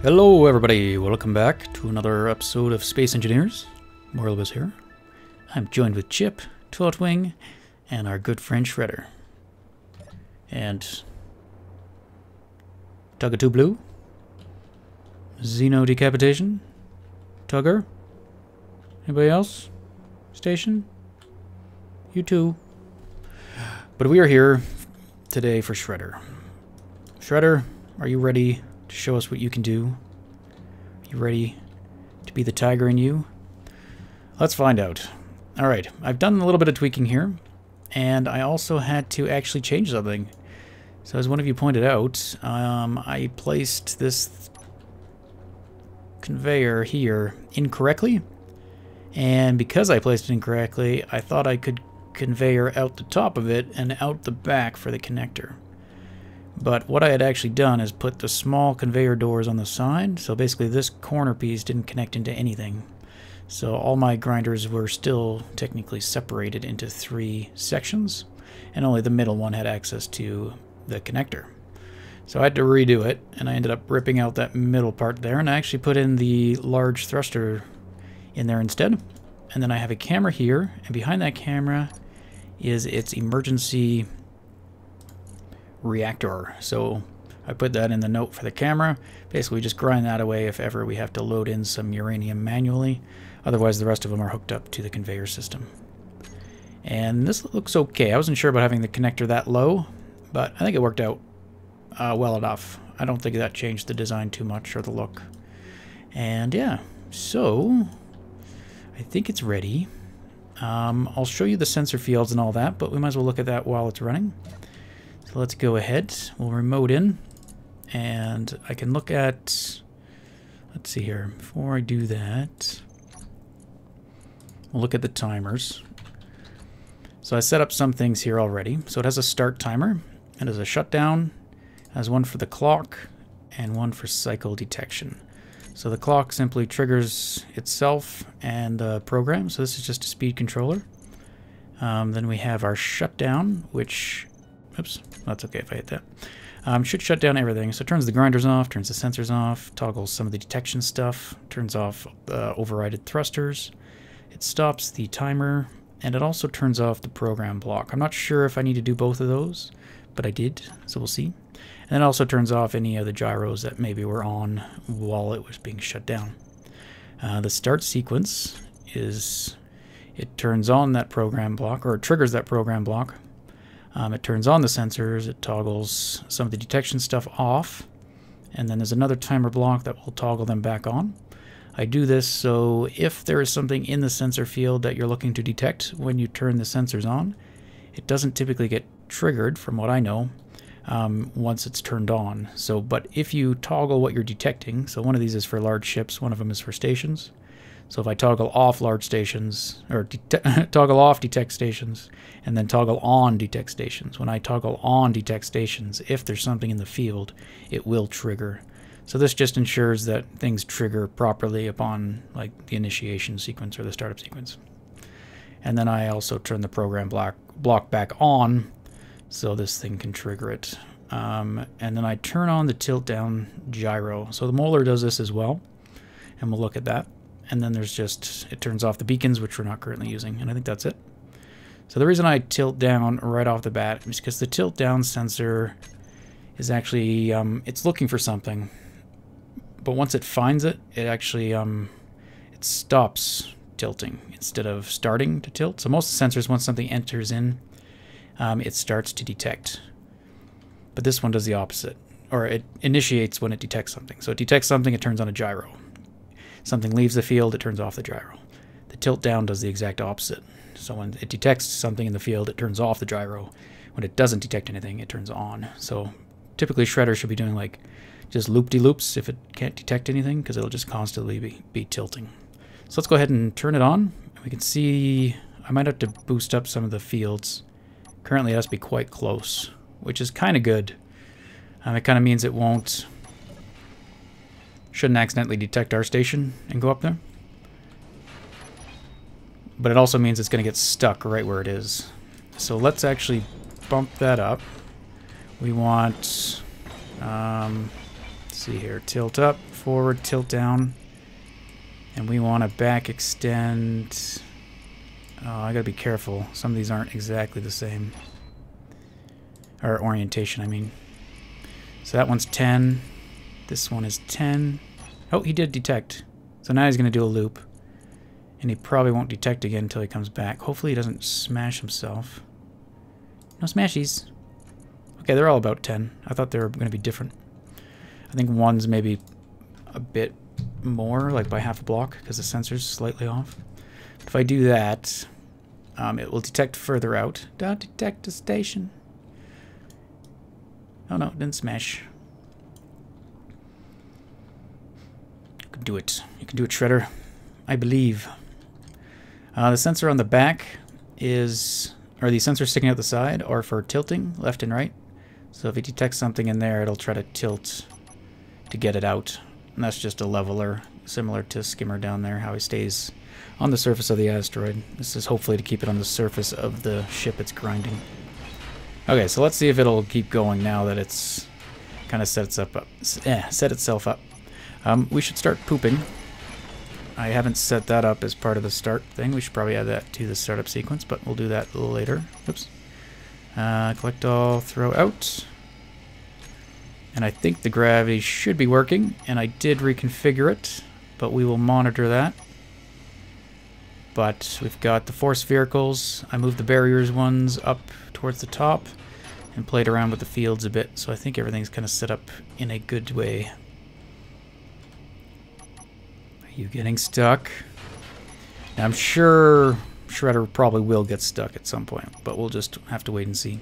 Hello everybody, welcome back to another episode of Space Engineers. Morilibus here. I'm joined with Chip, Twiltwing, and our good friend Shredder. And Tugga2 Blue, Xeno Decapitation, Tugger, anybody else? Station? You too. But we are here today for Shredder. Shredder, are you ready to show us what you can do? Are you ready to be the tiger in you? Let's find out. Alright, I've done a little bit of tweaking here, and I also had to actually change something. So as one of you pointed out, I placed this conveyor here incorrectly, and because I placed it incorrectly, I thought I could conveyor out the top of it and out the back for the connector. But what I had actually done is put the small conveyor doors on the side, so basically this corner piece didn't connect into anything. So all my grinders were still technically separated into 3 sections, and only the middle one had access to the connector. So I had to redo it, and I ended up ripping out that middle part there, and I actually put in the large thruster in there instead. And then I have a camera here, and behind that camera is its emergency reactor. So I put that in the note for the camera. Basically just grind that away if ever we have to load in some uranium manually. Otherwise the rest of them are hooked up to the conveyor system. And this looks okay. I wasn't sure about having the connector that low, but I think it worked out well enough. I don't think that changed the design too much or the look. And yeah, so I think it's ready. I'll show you the sensor fields and all that, but we might as well look at that while it's running. So let's go ahead. We'll remote in, and I can look at, let's see here, before I do that, we'll look at the timers. So I set up some things here already. So it has a start timer, it has a shutdown, it has one for the clock, and one for cycle detection. So the clock simply triggers itself and the program. So this is just a speed controller. Then we have our shutdown, which, oops, that's okay if I hit that. Should shut down everything. So it turns the grinders off, turns the sensors off, toggles some of the detection stuff, turns off overrided thrusters. It stops the timer, and it also turns off the program block. I'm not sure if I need to do both of those, but I did, so we'll see. And it also turns off any of the gyros that maybe were on while it was being shut down. The start sequence is, it turns on that program block, or it triggers that program block. It turns on the sensors, it toggles some of the detection stuff off, and then there's another timer block that will toggle them back on. I do this so if there is something in the sensor field that you're looking to detect when you turn the sensors on, it doesn't typically get triggered, from what I know, once it's turned on. So, but if you toggle what you're detecting, so one of these is for large ships, one of them is for stations. So if I toggle off large stations, or toggle off detect stations, and then toggle on detect stations, when I toggle on detect stations, if there's something in the field, it will trigger. So this just ensures that things trigger properly upon like the initiation sequence or the startup sequence. And then I also turn the program block back on, so this thing can trigger it. And then I turn on the tilt down gyro. So the molar does this as well, and we'll look at that. And then there's just, it turns off the beacons, which we're not currently using, and I think that's it. So the reason I tilt down right off the bat is because the tilt down sensor is actually, it's looking for something, but once it finds it, it actually, it stops tilting instead of starting to tilt. So most sensors, once something enters in, it starts to detect. But this one does the opposite, or it initiates when it detects something. So it detects something, it turns on a gyro. Something leaves the field, it turns off the gyro. The tilt down does the exact opposite. So when it detects something in the field, it turns off the gyro. When it doesn't detect anything, it turns on. So typically Shredder should be doing like just loop-de-loops if it can't detect anything, because it'll just constantly be tilting. So let's go ahead and turn it on. We can see I might have to boost up some of the fields. Currently it has to be quite close, which is kind of good. It kind of means it shouldn't accidentally detect our station and go up there. But it also means it's going to get stuck right where it is. So let's actually bump that up. We want see here. Tilt up, forward, tilt down. And we want to back extend. Oh, I gotta be careful. Some of these aren't exactly the same. Or orientation, I mean. So that one's 10. This one is 10. Oh, he did detect. So now he's gonna do a loop. And he probably won't detect again until he comes back. Hopefully he doesn't smash himself. No smashies. Okay, they're all about 10. I thought they were gonna be different. I think one's maybe a bit more, like by half a block, because the sensor's slightly off. But if I do that, it will detect further out. Don't detect a station. Oh no, it didn't smash. You can do it. You can do it, Shredder. I believe. The sensor on the back is, or the sensor sticking out the side, are for tilting left and right. So if it detects something in there, it'll try to tilt to get it out. And that's just a leveler, similar to Skimmer down there, how he stays on the surface of the asteroid. This is hopefully to keep it on the surface of the ship it's grinding. Okay, so let's see if it'll keep going now that it's kind of set itself up. We should start pooping. I haven't set that up as part of the start thing. We should probably add that to the startup sequence, but we'll do that a little later. Oops. Collect all, throw out. And I think the gravity should be working, and I did reconfigure it, but we will monitor that. But we've got the force vehicles. I moved the barriers ones up towards the top and played around with the fields a bit, so I think everything's kind of set up in a good way. Are you getting stuck? Now, I'm sure Shredder probably will get stuck at some point, but we'll just have to wait and see.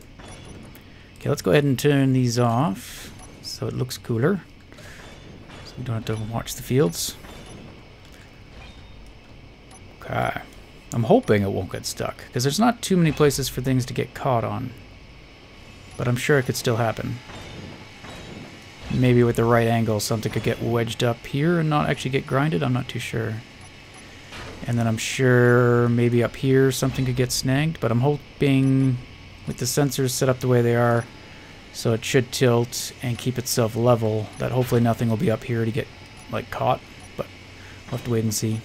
Okay, let's go ahead and turn these off so it looks cooler, so we don't have to watch the fields. Okay. I'm hoping it won't get stuck, because there's not too many places for things to get caught on. But I'm sure it could still happen. Maybe with the right angle, something could get wedged up here and not actually get grinded. I'm not too sure. And then I'm sure maybe up here something could get snagged, but I'm hoping with the sensors set up the way they are, so it should tilt and keep itself level, that hopefully nothing will be up here to get like caught, but we'll have to wait and see.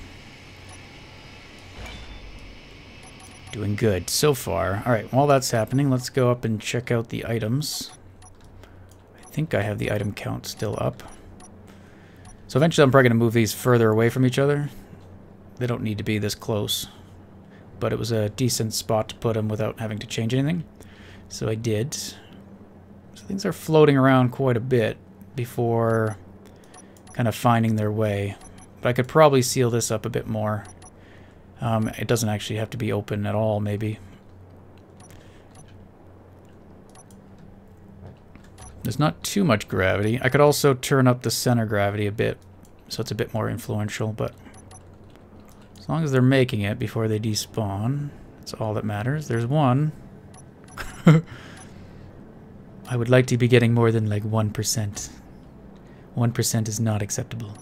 Doing good so far. Alright, while that's happening, let's go up and check out the items. I think I have the item count still up. So eventually I'm probably going to move these further away from each other. They don't need to be this close. But it was a decent spot to put them without having to change anything. So I did. So things are floating around quite a bit before kind of finding their way. But I could probably seal this up a bit more. It doesn't actually have to be open at all, maybe. There's not too much gravity. I could also turn up the center gravity a bit, so it's a bit more influential, but as long as they're making it before they despawn, that's all that matters. There's one. I would like to be getting more than like 1%. 1% is not acceptable.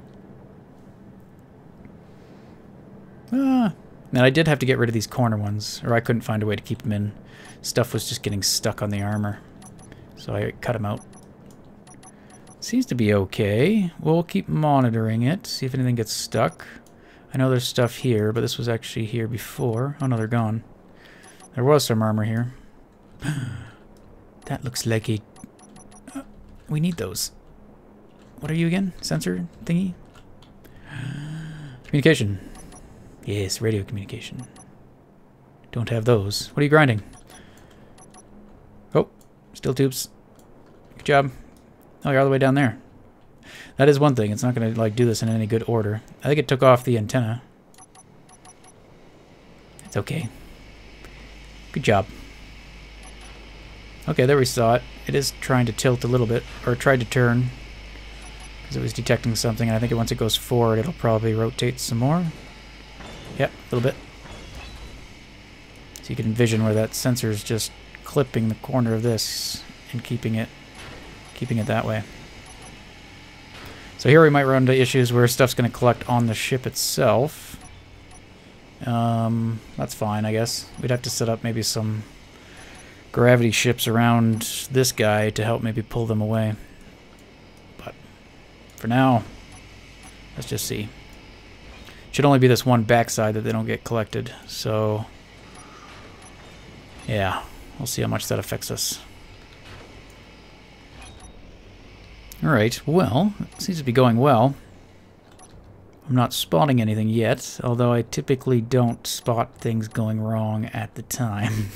And I did have to get rid of these corner ones, or I couldn't find a way to keep them in. Stuff was just getting stuck on the armor, so I cut them out. Seems to be okay. We'll keep monitoring it, see if anything gets stuck. I know there's stuff here, but this was actually here before. Oh no, they're gone. There was some armor here. That looks like a... we need those. What are you again? Sensor thingy? Communication. Yes, radio communication. Don't have those. What are you grinding? Oh, steel tubes. Good job. Oh, you're all the way down there. That is one thing. It's not going to like do this in any good order. I think it took off the antenna. It's okay. Good job. Okay, there we saw it. It is trying to tilt a little bit, or tried to turn, because it was detecting something, and I think once it goes forward, it'll probably rotate some more. Yep, a little bit. So you can envision where that sensor is just clipping the corner of this and keeping it that way. So here we might run into issues where stuff's going to collect on the ship itself. That's fine, I guess. We'd have to set up maybe some gravity ships around this guy to help maybe pull them away. But for now, let's just see. Should only be this one backside that they don't get collected. So, yeah, we'll see how much that affects us. Alright, well, it seems to be going well. I'm not spotting anything yet, although I typically don't spot things going wrong at the time.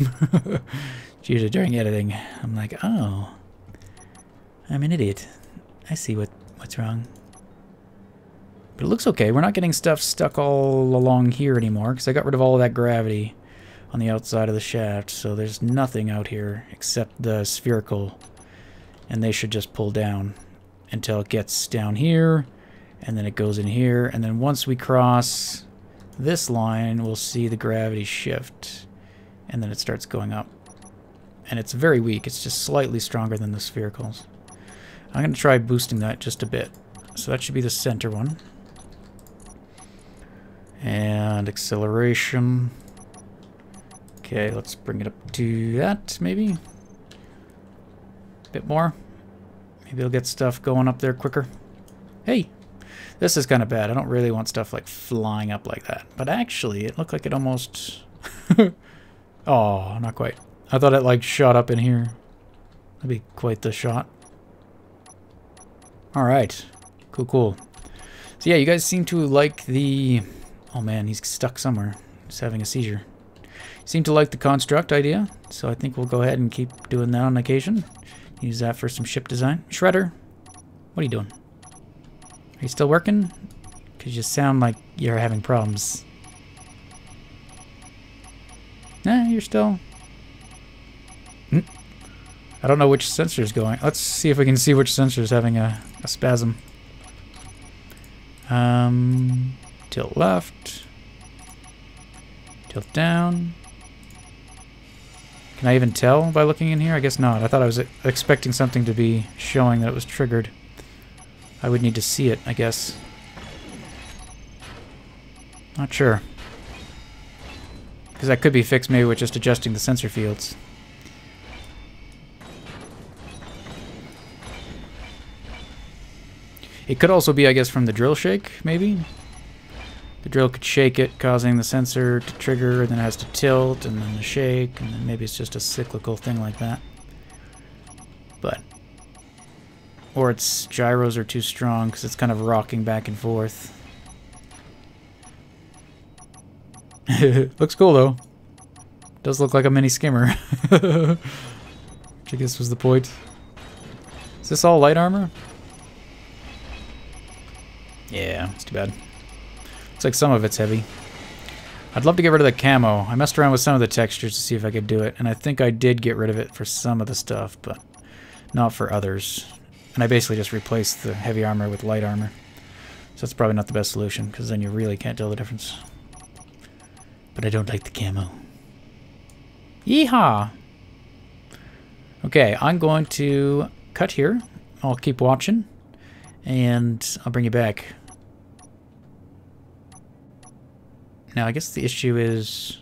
It's usually during editing. I'm like, oh, I'm an idiot. I see what's wrong. But it looks okay. We're not getting stuff stuck all along here anymore, because I got rid of all of that gravity on the outside of the shaft, so there's nothing out here except the spherical, and they should just pull down until it gets down here, and then it goes in here, and then once we cross this line, we'll see the gravity shift, and then it starts going up. And it's very weak. It's just slightly stronger than the sphericals. I'm going to try boosting that just a bit. So that should be the center one. And acceleration. Okay, let's bring it up to that, maybe. A bit more. Maybe it'll get stuff going up there quicker. Hey! This is kind of bad. I don't really want stuff like flying up like that. But actually, it looked like it almost... Oh, not quite. I thought it like shot up in here. That'd be quite the shot. Alright. Cool, cool. So yeah, you guys seem to like the... Oh man, he's stuck somewhere. He's having a seizure. Seem to like the construct idea, so I think we'll go ahead and keep doing that on occasion. Use that for some ship design. Shredder, what are you doing? Are you still working? Because you sound like you're having problems. Nah, you're still... I don't know which sensor is going. Let's see if we can see which sensor is having a spasm. Tilt left. Tilt down. Can I even tell by looking in here? I guess not. I thought I was expecting something to be showing that it was triggered. I would need to see it, I guess. Not sure. Because that could be fixed maybe with just adjusting the sensor fields. It could also be, I guess, from the drill shake, maybe? The drill could shake it, causing the sensor to trigger, and then it has to tilt, and then the shake, and then maybe it's just a cyclical thing like that. But... Or its gyros are too strong, because it's kind of rocking back and forth. Looks cool, though. Does look like a mini skimmer. Which I guess was the point. Is this all light armor? Yeah, it's too bad. Looks like some of it's heavy. I'd love to get rid of the camo. I messed around with some of the textures to see if I could do it, and I think I did get rid of it for some of the stuff, but not for others. And I basically just replaced the heavy armor with light armor. So that's probably not the best solution, because then you really can't tell the difference. But I don't like the camo. Yeehaw! Okay, I'm going to cut here. I'll keep watching, and I'll bring you back. Now, I guess the issue is...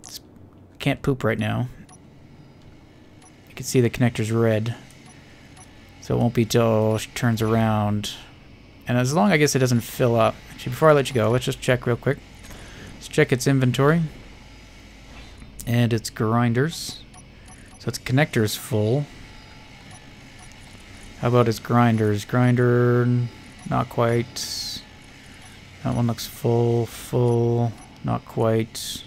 I can't poop right now. You can see the connector's red. So it won't be till she turns around. And as long, I guess, it doesn't fill up. Actually, before I let you go, let's just check real quick. Let's check its inventory. And its grinders. So its connector is full. How about its grinders? Grinder, not quite. That one looks full, full, not quite.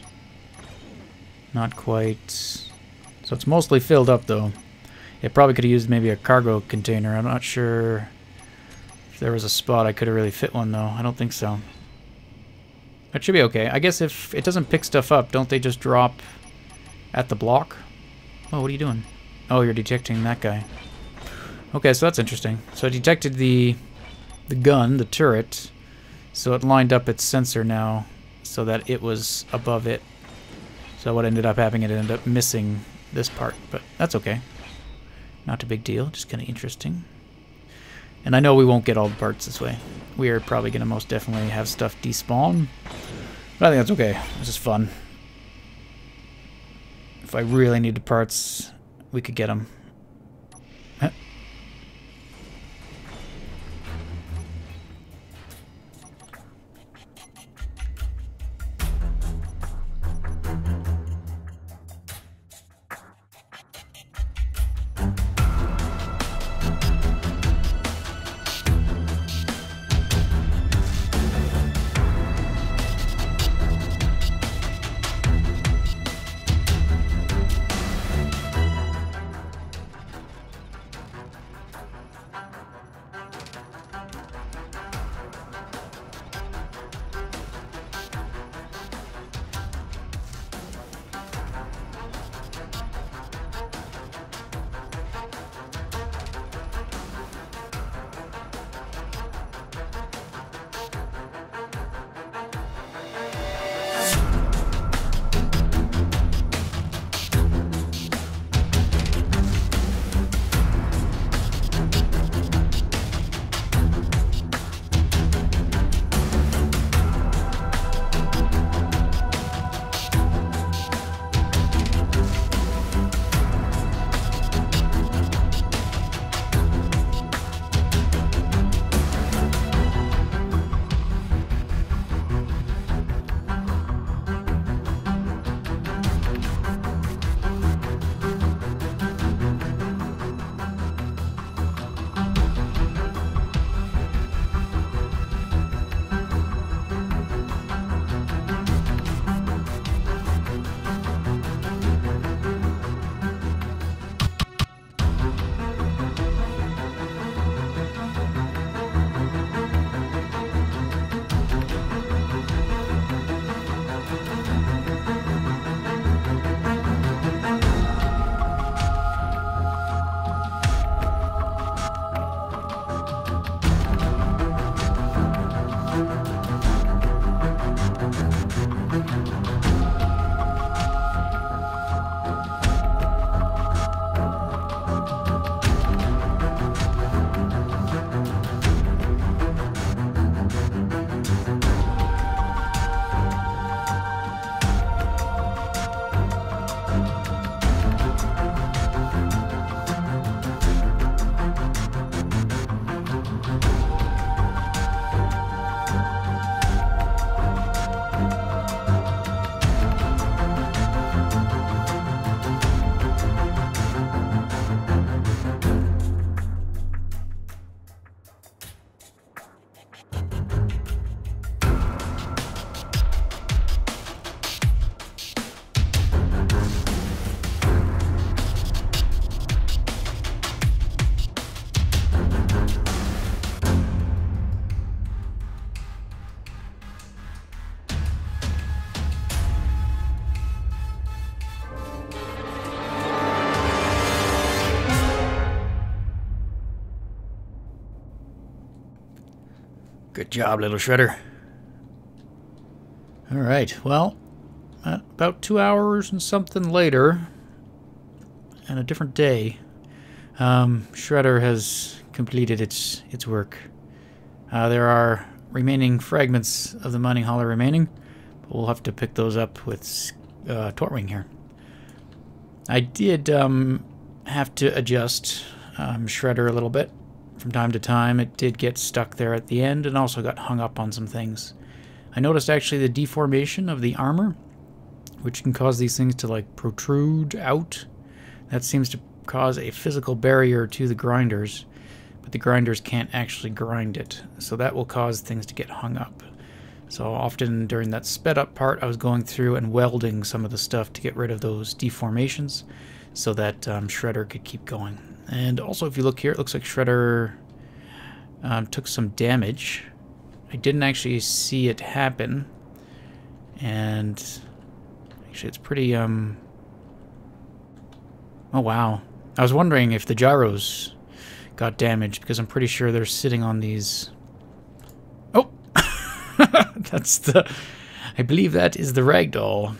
Not quite. So it's mostly filled up, though. It probably could have used maybe a cargo container. I'm not sure if there was a spot I could have really fit one, though. I don't think so. That should be okay. I guess if it doesn't pick stuff up, don't they just drop at the block? Oh, what are you doing? Oh, you're detecting that guy. Okay, so that's interesting. So it detected the gun, the turret, so it lined up its sensor now so that it was above it. So what ended up happening, it ended up missing this part, but that's okay. Not a big deal, just kind of interesting. And I know we won't get all the parts this way. We are probably going to most definitely have stuff despawn, but I think that's okay. This is fun. If I really needed parts, we could get them. Good job, little shredder. Alright, well, about 2 hours and something later, and a different day, Shredder has completed its work. There are remaining fragments of the mining hauler remaining, but we'll have to pick those up with Tortwing here. I did have to adjust Shredder a little bit from time to time. It did get stuck there at the end and also got hung up on some things. I noticed actually the deformation of the armor, which can cause these things to like protrude out. That seems to cause a physical barrier to the grinders, but the grinders can't actually grind it, so that will cause things to get hung up. So often during that sped up part, I was going through and welding some of the stuff to get rid of those deformations so that Shredder could keep going. And also, if you look here, it looks like Shredder took some damage. I didn't actually see it happen, and actually it's pretty oh wow, I was wondering if the gyros got damaged, because I'm pretty sure they're sitting on these. Oh, that's the, I believe that is the ragdoll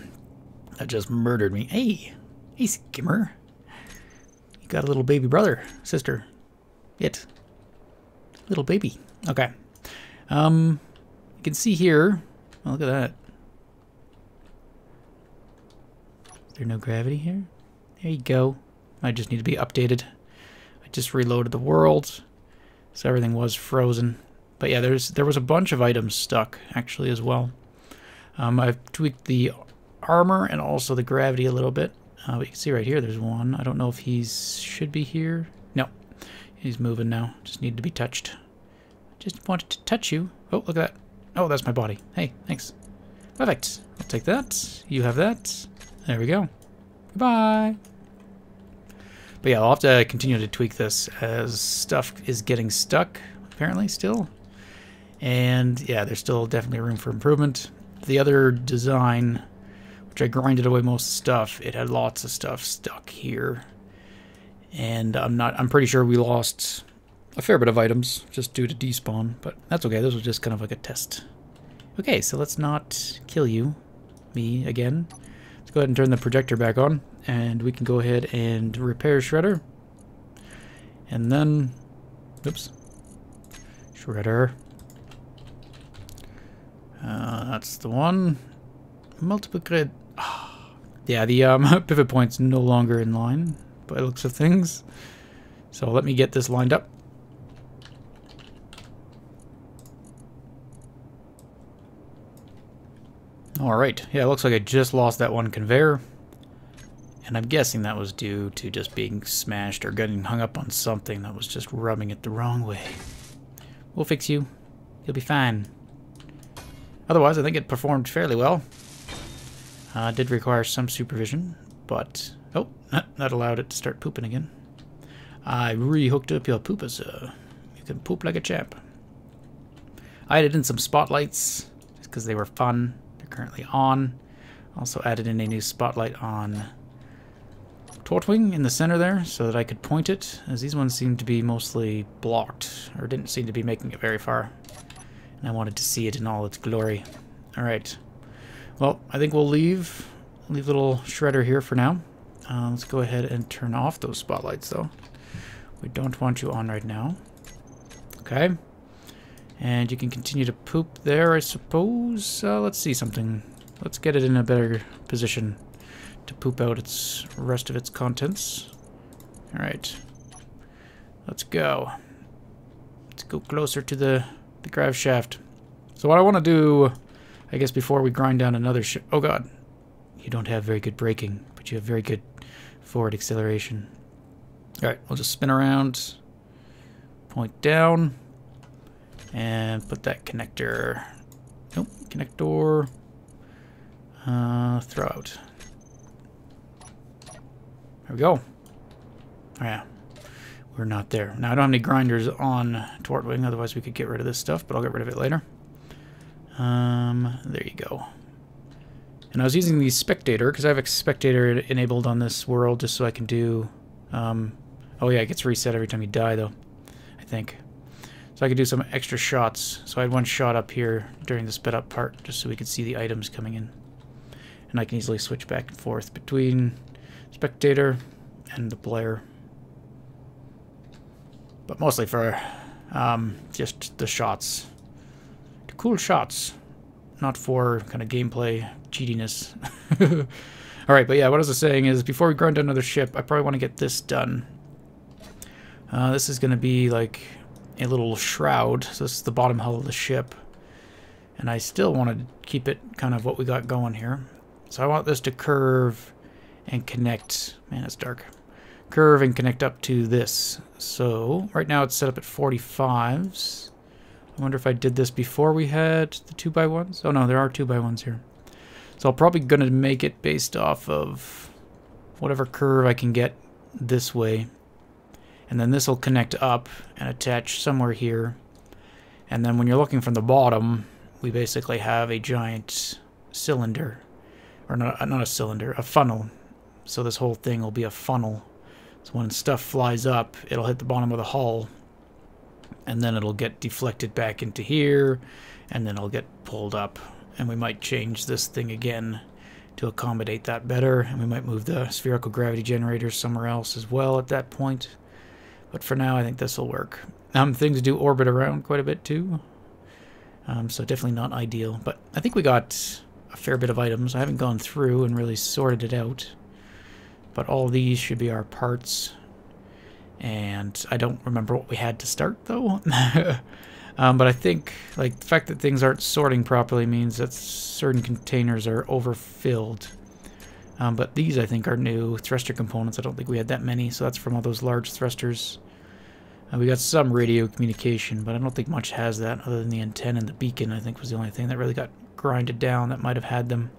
that just murdered me. Hey Skimmer, you got a little baby brother, sister, little baby. Okay. You can see here, oh, look at that. Is there no gravity here? There you go. I just need to be updated. I just reloaded the world, so everything was frozen. But yeah, there was a bunch of items stuck, actually, as well. I've tweaked the armor and also the gravity a little bit. But you can see right here, there's one. I don't know if should be here. No, he's moving now. Just needed to be touched. Just wanted to touch you. Oh, look at that. Oh, that's my body. Hey, thanks. Perfect. I'll take that. You have that. There we go. Goodbye. But yeah, I'll have to continue to tweak this as stuff is getting stuck, apparently, still. And yeah, there's still definitely room for improvement. The other design, which I grinded away most stuff, it had lots of stuff stuck here. And I'm pretty sure we lost a fair bit of items just due to despawn, but that's okay. This was just kind of like a test. Okay, so let's not kill me again. Let's go ahead and turn the projector back on, and we can go ahead and repair Shredder. And then, oops, Shredder. That's the one. Multiple grid. Yeah, the pivot point's no longer in line by the looks of things. So let me get this lined up. Alright, yeah, it looks like I just lost that one conveyor. And I'm guessing that was due to just being smashed or getting hung up on something that was just rubbing it the wrong way. We'll fix you. You'll be fine. Otherwise, I think it performed fairly well. Did require some supervision, but... oh, that allowed it to start pooping again. I re-hooked up your pooper, sir. You can poop like a champ. I added in some spotlights, just because they were fun. Currently on. Also added in a new spotlight on Tortwing in the center there so that I could point it, as these ones seemed to be mostly blocked, or didn't seem to be making it very far. And I wanted to see it in all its glory. Alright. Well, I think we'll leave little Shredder here for now. Let's go ahead and turn off those spotlights though. We don't want you on right now. Okay. And you can continue to poop there, I suppose. Let's see something. Let's get it in a better position to poop out its rest of its contents. Alright. Let's go. Let's go closer to the grav shaft. So what I want to do, I guess before we grind down another oh god. You don't have very good braking, but you have very good forward acceleration. Alright, we'll just spin around. Point down. And put that connector, nope, connector, throw out. There we go. Oh yeah, we're not there. Now I don't have any grinders on Tortwing, otherwise we could get rid of this stuff, but I'll get rid of it later. There you go. And I was using the spectator, because I have a spectator enabled on this world, just so I can do, oh yeah, it gets reset every time you die though, I think. So I could do some extra shots. So I had one shot up here during the sped up part, just so we could see the items coming in. And I can easily switch back and forth between spectator and the player. But mostly for just the shots. The cool shots. Not for kind of gameplay cheatiness. Alright, but yeah, what I was saying is, before we grind another ship, I probably want to get this done. This is going to be like a little shroud. So this is the bottom hull of the ship. And I still want to keep it kind of what we got going here. So I want this to curve and connect. Man, it's dark. Curve and connect up to this. So right now it's set up at 45s. I wonder if I did this before we had the 2x1s. Oh no, there are 2x1s here. So I'm probably going to make it based off of whatever curve I can get this way. And then this will connect up and attach somewhere here. And then when you're looking from the bottom, we basically have a giant cylinder. Or not a cylinder, a funnel. So this whole thing will be a funnel. So when stuff flies up, it'll hit the bottom of the hull. And then it'll get deflected back into here. And then it'll get pulled up. And we might change this thing again to accommodate that better. And we might move the spherical gravity generators somewhere else as well at that point. But for now, I think this will work. Things do orbit around quite a bit too. So definitely not ideal. But I think we got a fair bit of items. I haven't gone through and really sorted it out. But all these should be our parts. And I don't remember what we had to start though. But I think like the fact that things aren't sorting properly means that certain containers are overfilled. But these, I think, are new thruster components. I don't think we had that many, so that's from all those large thrusters. We got some radio communication, but I don't think much has that other than the antenna and the beacon, I think, was the only thing that really got grinded down that might have had them.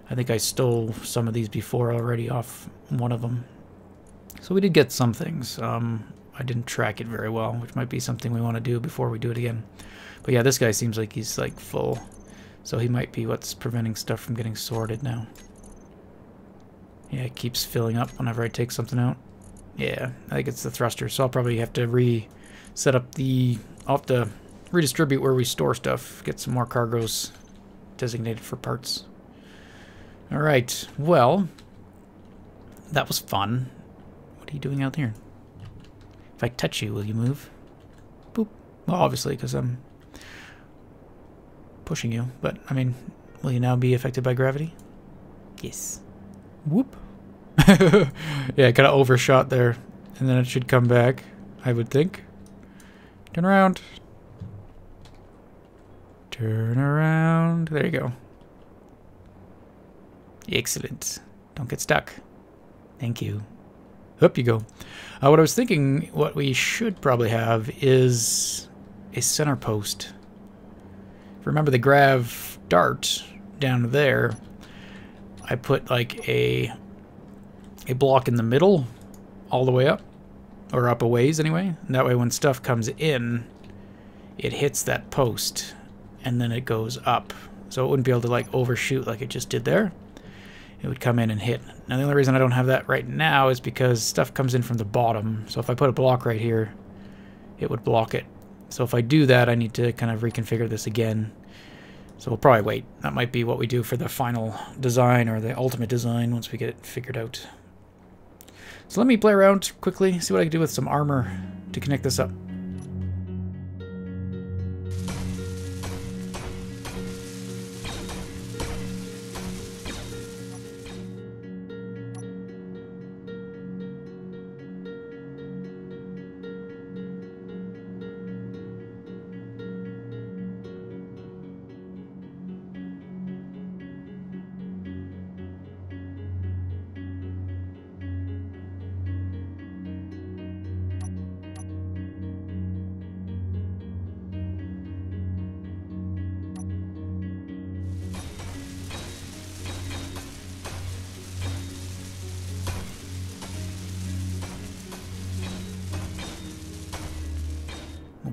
I think I stole some of these before already off one of them. So we did get some things. I didn't track it very well, which might be something we want to do before we do it again. But yeah, this guy seems like he's like full. So he might be what's preventing stuff from getting sorted now. Yeah, it keeps filling up whenever I take something out. Yeah, I think it's the thruster, so I'll probably have to reset up the... I'll have to redistribute where we store stuff, get some more cargoes designated for parts. Alright, well, that was fun. What are you doing out here? If I touch you, will you move? Boop. Well, obviously, because I'm pushing you, but, I mean, will you now be affected by gravity? Yes. Whoop. Yeah, kind of overshot there. And then it should come back, I would think. Turn around. Turn around. There you go. Excellent. Don't get stuck. Thank you. Up you go. What I was thinking, what we should probably have is a center post. Remember the grav dart down there? I put like a block in the middle all the way up, or up a ways anyway, and that way when stuff comes in it hits that post and then it goes up, so it wouldn't be able to like overshoot like it just did there. It would come in and hit. Now the only reason I don't have that right now is because stuff comes in from the bottom, so if I put a block right here it would block it. So if I do that I need to kind of reconfigure this again. So we'll probably wait. That might be what we do for the final design or the ultimate design once we get it figured out. So let me play around quickly, see what I can do with some armor to connect this up.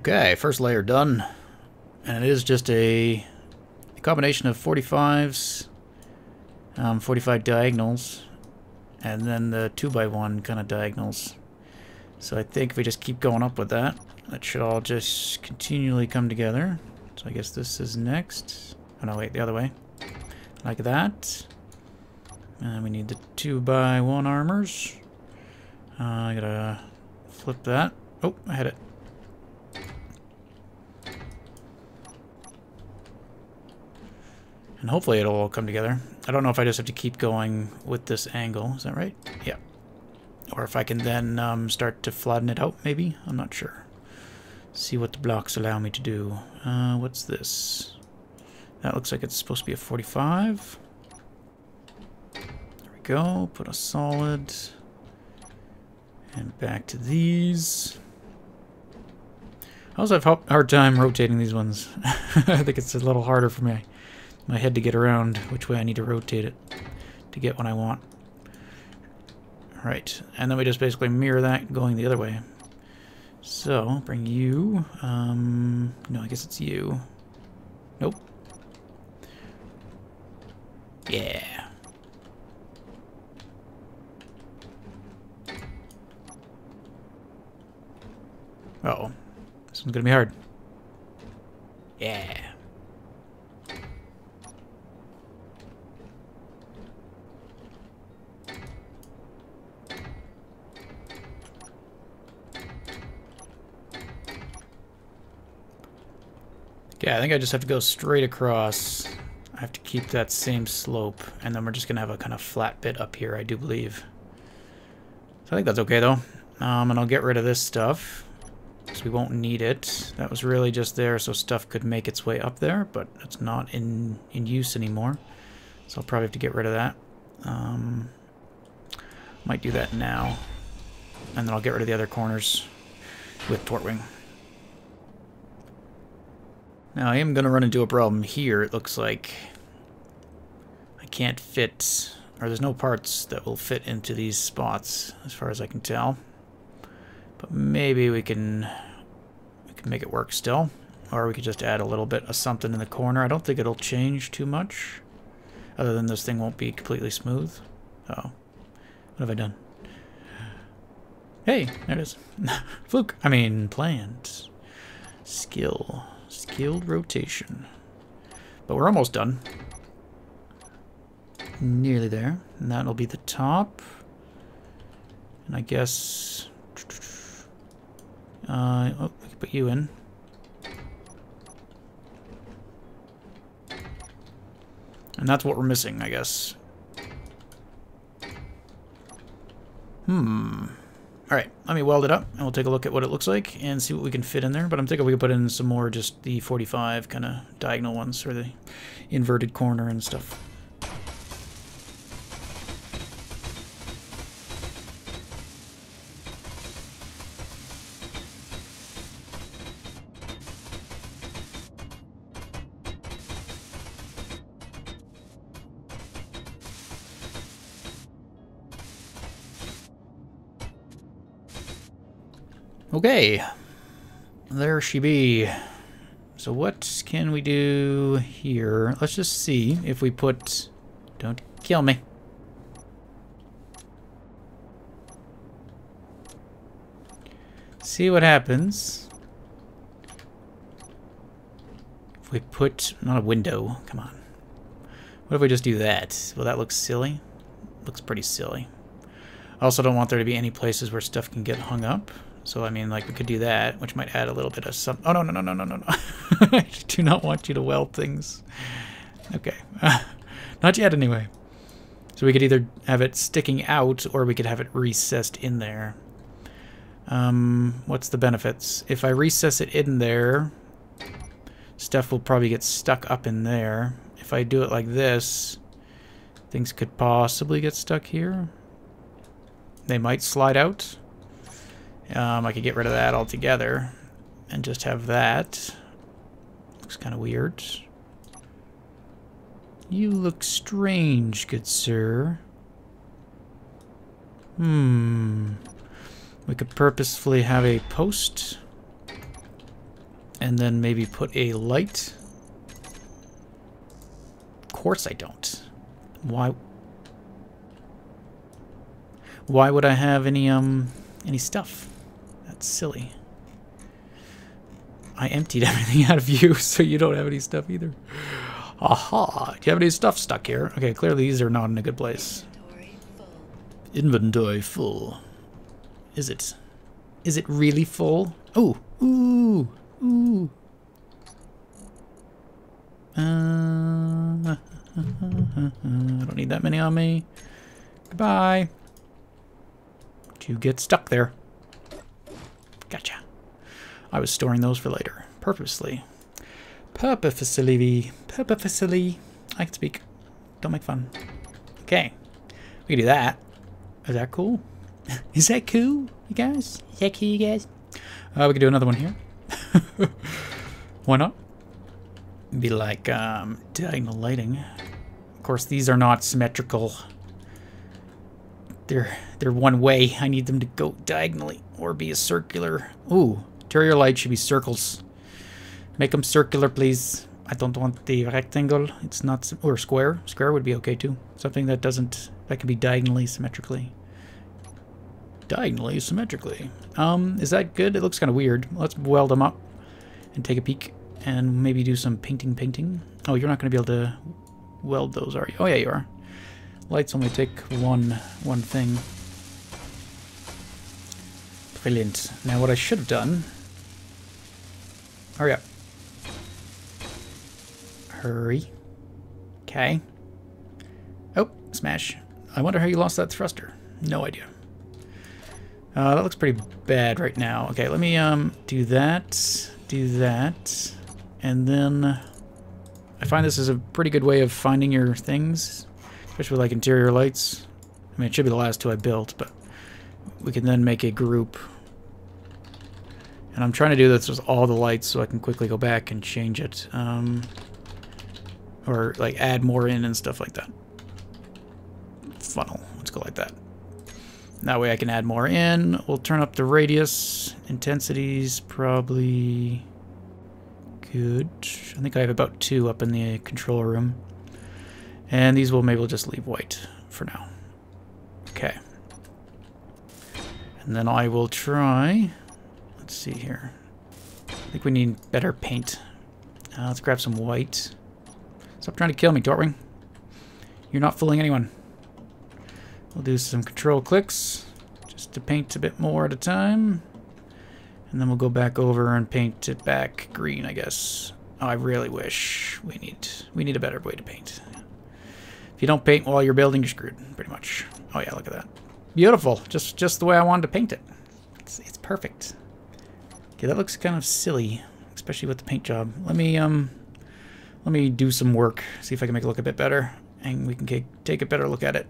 Okay, first layer done, and it is just a combination of 45s, 45 diagonals, and then the 2x1 kind of diagonals. So I think if we just keep going up with that, that should all just continually come together. So I guess this is next. Oh no, wait, the other way. Like that. And we need the 2x1 armors. I gotta flip that. Oh, I had it. And hopefully it'll all come together. I don't know if I just have to keep going with this angle. Is that right? Yeah. Or if I can then start to flatten it out, maybe? I'm not sure. See what the blocks allow me to do. What's this? That looks like it's supposed to be a 45. There we go. Put a solid. And back to these. I also have a hard time rotating these ones. I think it's a little harder for my head to get around which way I need to rotate it to get what I want. Right, and then we just basically mirror that going the other way. So, bring you. No, I guess it's you. Nope. Yeah. Uh-oh. This one's gonna be hard. Yeah. Yeah, I think I just have to go straight across. I have to keep that same slope, and then we're just gonna have a kind of flat bit up here, I do believe. So I think that's okay though. And I'll get rid of this stuff, because we won't need it. That was really just there so stuff could make its way up there, but it's not in use anymore. So I'll probably have to get rid of that. Might do that now. And then I'll get rid of the other corners with Tortwing. Now I am going to run into a problem here. It looks like I can't fit, or there's no parts that will fit into these spots as far as I can tell. But maybe we can make it work still, or we could just add a little bit of something in the corner. I don't think it'll change too much, other than this thing won't be completely smooth. Uh-oh. What have I done? Hey, there it is. Fluke. I mean, planned. Skilled rotation. But we're almost done. Nearly there. And that'll be the top. And I guess... oh, we can put you in. And that's what we're missing, I guess. Alright, let me weld it up, and we'll take a look at what it looks like and see what we can fit in there. But I'm thinking we could put in some more, just the 45 kind of diagonal ones, or the inverted corner and stuff. Okay, there she be. So what can we do here? Let's just see if we put... Don't kill me. See what happens. If we put... Not a window, come on. What if we just do that? Well, that looks silly. Looks pretty silly. I also don't want there to be any places where stuff can get hung up. So, I mean, like, we could do that, which might add a little bit of some... Oh, no. I do not want you to weld things. Okay. Not yet, anyway. So we could either have it sticking out, or we could have it recessed in there. What's the benefits? If I recess it in there, stuff will probably get stuck up in there. If I do it like this, things could possibly get stuck here. They might slide out. I could get rid of that altogether and just have that. Looks kind of weird. You look strange, good sir. We could purposefully have a post and then maybe put a light. Of course I don't. Why would I have any stuff? That's silly. I emptied everything out of you, so you don't have any stuff either. Aha! Do you have any stuff stuck here? Okay, clearly these are not in a good place. Inventory full. Is it? Is it really full? Oh! Ooh! Ooh! I don't need that many on me. Goodbye. You get stuck there. Gotcha. I was storing those for later. Purposely. Purposely. Purposely. I can speak. Don't make fun. Okay. We can do that. Is that cool? Is that cool, you guys? Is that cool, you guys? We can do another one here. Why not? Be like diagonal lighting. Of course, these are not symmetrical. They're one way. I need them to go diagonally or be a circular. Ooh, interior light should be circles. Make them circular, please. I don't want the rectangle. It's not, or square. Square would be okay too. Something that doesn't, that can be diagonally symmetrically. Diagonally symmetrically. Is that good? It looks kind of weird. Let's weld them up and take a peek and maybe do some painting. Oh, you're not going to be able to weld those, are you? Oh yeah, you are. Lights only take one thing. Brilliant. Now what I should have done... Hurry up. Hurry. Okay. Oh, smash. I wonder how you lost that thruster. No idea. That looks pretty bad right now. Okay, let me do that, and then I find this is a pretty good way of finding your things, especially with like interior lights. I mean, it should be the last two I built, but we can then make a group. And I'm trying to do this with all the lights so I can quickly go back and change it, or like add more in and stuff like that. Funnel. Let's go like that. That way I can add more in. We'll turn up the radius. Intensity's probably good. I think I have about 2 up in the control room. And these will maybe we'll just leave white for now. Okay. And then I will try... Let's see here. I think we need better paint. Let's grab some white. Stop trying to kill me, Tortwing. You're not fooling anyone. We'll do some control clicks just to paint a bit more at a time. And then we'll go back over and paint it back green, I guess. Oh, I really wish we need a better way to paint. If you don't paint while you're building, you're screwed, pretty much. Oh yeah, look at that. Beautiful. Just the way I wanted to paint it. It's perfect. Okay, that looks kind of silly, especially with the paint job. Let me do some work, see if I can make it look a bit better, and we can take a better look at it.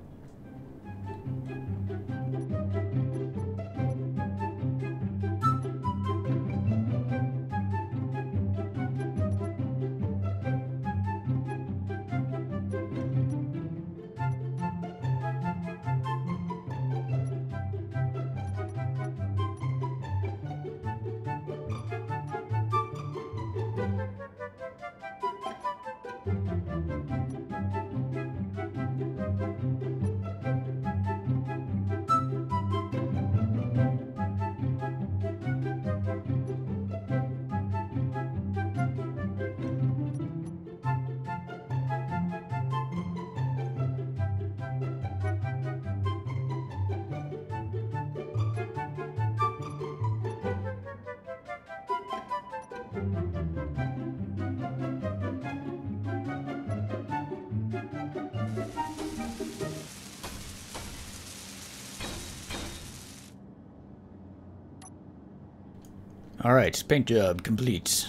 Alright, paint job complete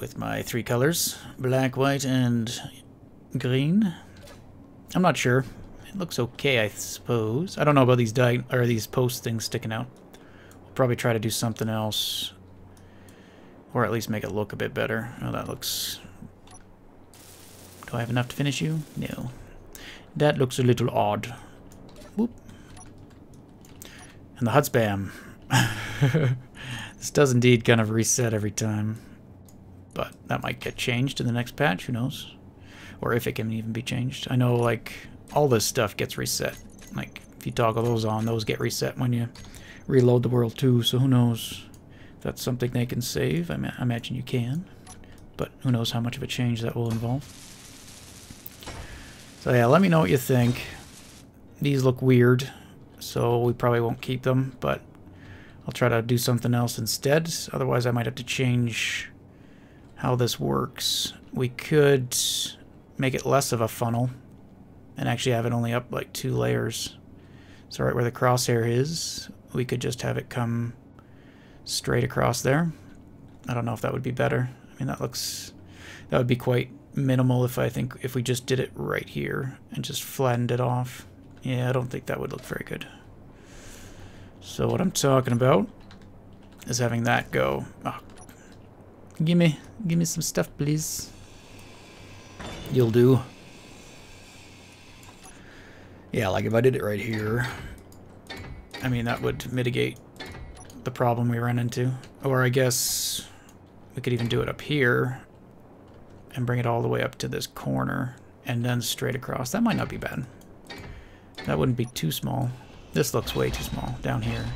with my 3 colors, black, white, and green. I'm not sure. It looks okay, I suppose. I don't know about these post things sticking out. We'll probably try to do something else, or at least make it look a bit better. Oh, that looks... Do I have enough to finish you? No. That looks a little odd. Whoop. And the HUD spam. This does indeed kind of reset every time, but that might get changed in the next patch, who knows? Or if it can even be changed. I know, like, all this stuff gets reset. Like, if you toggle those on, those get reset when you reload the world too, so who knows if that's something they can save. I imagine you can, but who knows how much of a change that will involve. So yeah, let me know what you think. These look weird, so we probably won't keep them, but I'll try to do something else instead. Otherwise I might have to change how this works. We could make it less of a funnel and actually have it only up like 2 layers. So right where the crosshair is, we could just have it come straight across there. I don't know if that would be better. I mean, that would be quite minimal if we just did it right here and just flattened it off. Yeah, I don't think that would look very good. So what I'm talking about is having that go. Oh, give me some stuff, please. You'll do. Yeah, like if I did it right here, I mean, that would mitigate the problem we run into. Or I guess we could even do it up here and bring it all the way up to this corner and then straight across. That might not be bad. That wouldn't be too small. This looks way too small down here.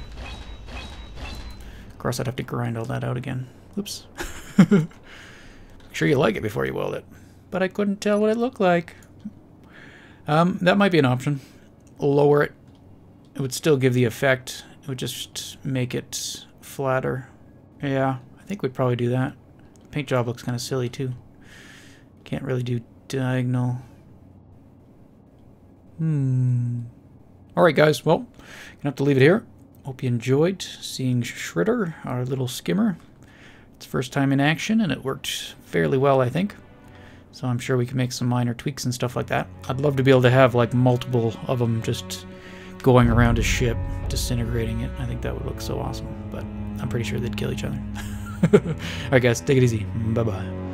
Of course, I'd have to grind all that out again. Oops. Make sure you like it before you weld it. But I couldn't tell what it looked like. That might be an option. Lower it. It would still give the effect. It would just make it flatter. Yeah, I think we'd probably do that. Paint job looks kind of silly too. Can't really do diagonal. Alright guys, well, gonna have to leave it here. Hope you enjoyed seeing Shredder, our little skimmer. It's first time in action and it worked fairly well, I think. So I'm sure we can make some minor tweaks and stuff like that. I'd love to be able to have like multiple of them just going around a ship, disintegrating it. I think that would look so awesome, but I'm pretty sure they'd kill each other. Alright guys, take it easy. Bye-bye.